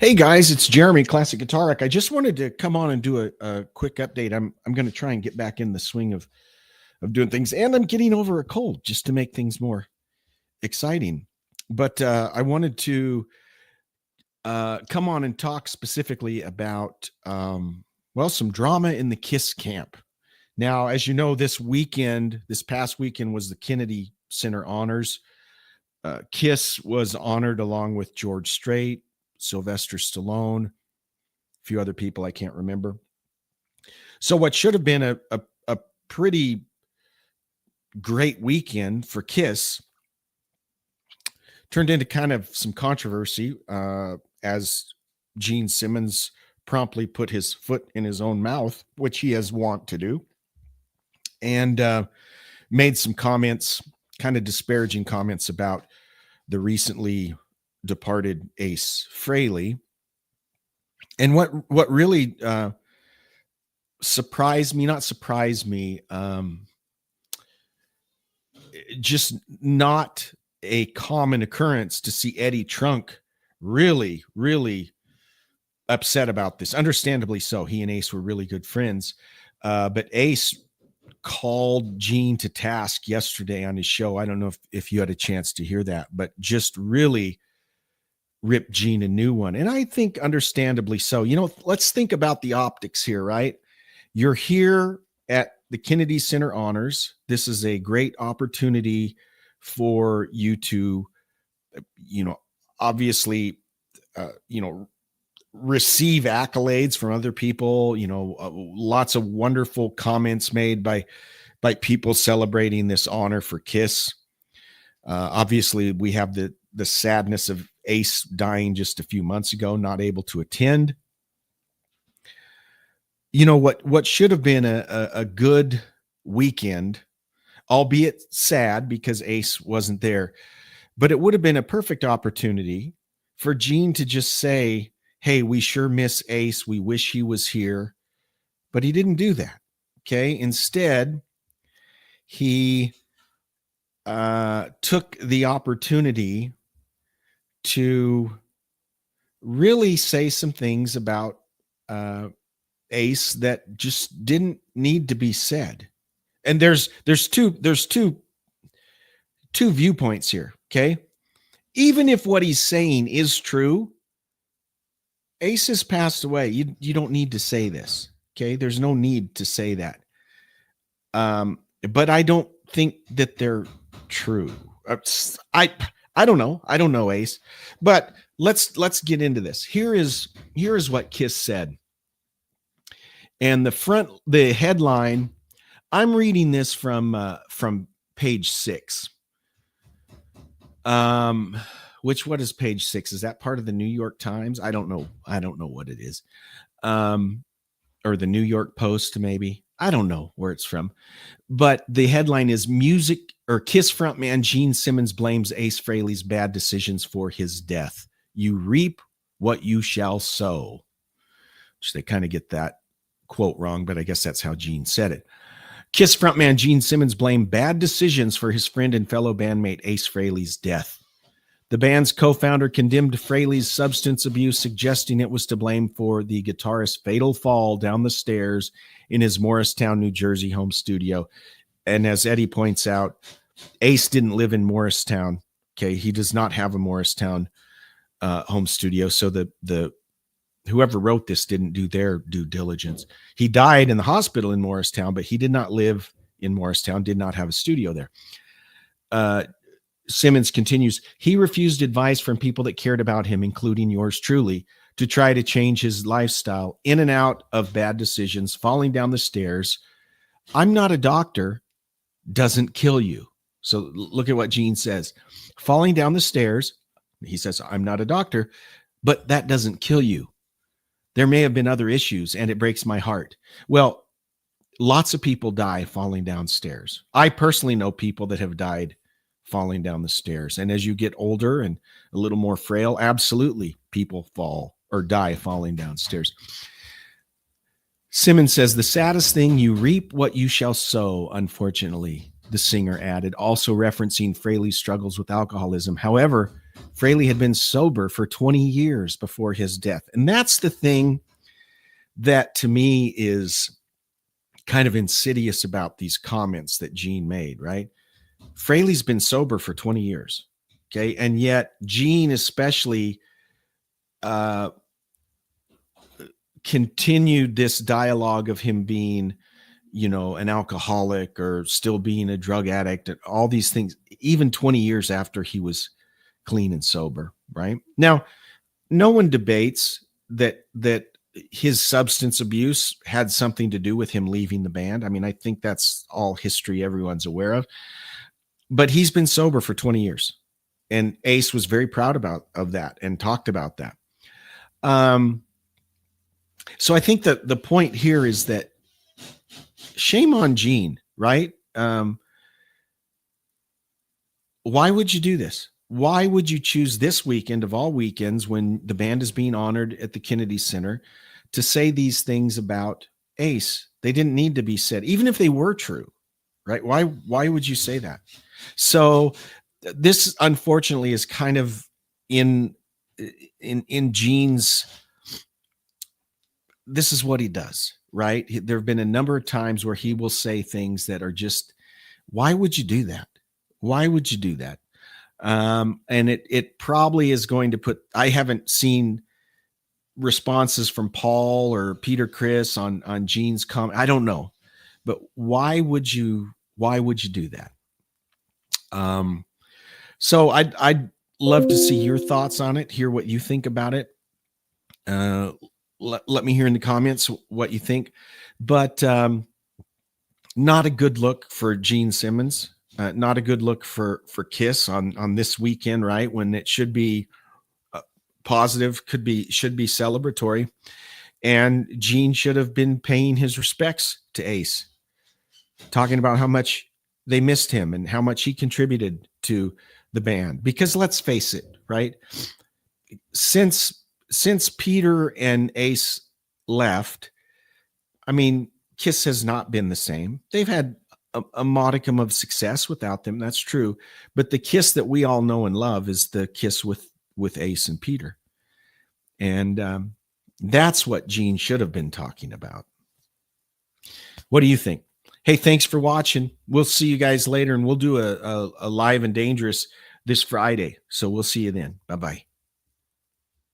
Hey guys, it's Jeremy, Classic Guitar Rock. I just wanted to come on and do a quick update. I'm going to try and get back in the swing of doing things, and I'm getting over a cold just to make things more exciting. But I wanted to come on and talk specifically about some drama in the KISS camp. Now, as you know, this past weekend was the Kennedy Center Honors. KISS was honored along with George Strait, Sylvester Stallone, a few other people I can't remember. So what should have been a pretty great weekend for KISS turned into kind of some controversy as Gene Simmons promptly put his foot in his own mouth, which he has wont to do, and made some comments, kind of disparaging comments about the recently departed Ace Frehley. And what really just not a common occurrence to see Eddie Trunk really, really upset about this. Understandably so. He and Ace were really good friends. But Ace called Gene to task yesterday on his show. I don't know if you had a chance to hear that, but just really ripped Gene a new one. And I think understandably so. You know, let's think about the optics here, right? You're here at the Kennedy Center Honors. This is a great opportunity for you to, obviously, receive accolades from other people, lots of wonderful comments made by people celebrating this honor for KISS. Obviously, we have the sadness of Ace dying just a few months ago, not able to attend. What should have been a good weekend, albeit sad because Ace wasn't there, but it would have been a perfect opportunity for Gene to just say, hey, we sure miss Ace. We wish he was here. But he didn't do that. Okay. Instead, he took the opportunity to really say some things about Ace that just didn't need to be said. And there's two viewpoints here. Okay. Even if what he's saying is true, Ace has passed away. You don't need to say this. Okay. There's no need to say that. But I don't think that they're true. I don't know. I don't know Ace, but let's get into this. Here is what KISS said. And the headline, I'm reading this from page 6. What is page 6? Is that part of the New York Times? I don't know what it is. Or the New York Post, maybe. I don't know where it's from. But the headline is KISS frontman Gene Simmons blames Ace Frehley's bad decisions for his death. You reap what you shall sow. Which they kind of get that quote wrong, but I guess that's how Gene said it. KISS frontman Gene Simmons blamed bad decisions for his friend and fellow bandmate Ace Frehley's death. The band's co-founder condemned Frehley's substance abuse, suggesting it was to blame for the guitarist's fatal fall down the stairs in his Morristown, New Jersey home studio. And as Eddie points out, Ace didn't live in Morristown. Okay, he does not have a Morristown home studio. So the whoever wrote this didn't do their due diligence. He died in the hospital in Morristown, but he did not live in Morristown, did not have a studio there. Simmons continues, he refused advice from people that cared about him, including yours truly, to try to change his lifestyle in and out of bad decisions, falling down the stairs. I'm not a doctor, doesn't kill you. So look at what Gene says. Falling down the stairs, he says, I'm not a doctor, but that doesn't kill you. There may have been other issues, and it breaks my heart. Well, lots of people die falling downstairs. I personally know people that have died falling down the stairs. And as you get older and a little more frail, absolutely, people fall or die falling downstairs. Simmons says, the saddest thing, you reap what you shall sow, unfortunately, the singer added, also referencing Frehley's struggles with alcoholism. However, Frehley had been sober for 20 years before his death. And that's the thing that to me is kind of insidious about these comments that Gene made, right? Frehley's been sober for 20 years. Okay. And yet Gene especially continued this dialogue of him being, an alcoholic or still being a drug addict and all these things, even 20 years after he was clean and sober. Right now, no one debates that his substance abuse had something to do with him leaving the band. I mean, I think that's all history everyone's aware of, but he's been sober for 20 years, and Ace was very proud of that and talked about that. So I think that the point here is that shame on Gene, right? Why would you do this? Why would you choose this weekend of all weekends when the band is being honored at the Kennedy Center to say these things about Ace? They didn't need to be said, even if they were true, right? Why would you say that? So this, unfortunately, is kind of in Gene's. This is what he does, right? There have been a number of times where he will say things that are just, why would you do that? Why would you do that? And it probably is going to put, I haven't seen responses from Paul or Peter Chris on Gene's comment. I don't know, but why would you do that? So I'd love to see your thoughts on it, hear what you think about it. Let me hear in the comments what you think, but not a good look for Gene Simmons. Not a good look for KISS on this weekend, right? When it should be positive, should be celebratory. And Gene should have been paying his respects to Ace, talking about how much they missed him and how much he contributed to the band. Because let's face it, right? Since Peter and Ace left, I mean, KISS has not been the same. They've had a modicum of success without them. That's true. But the KISS that we all know and love is the KISS with Ace and Peter. And that's what Gene should have been talking about. What do you think? Hey, thanks for watching. We'll see you guys later, and we'll do a Live and Dangerous this Friday. So we'll see you then. Bye-bye.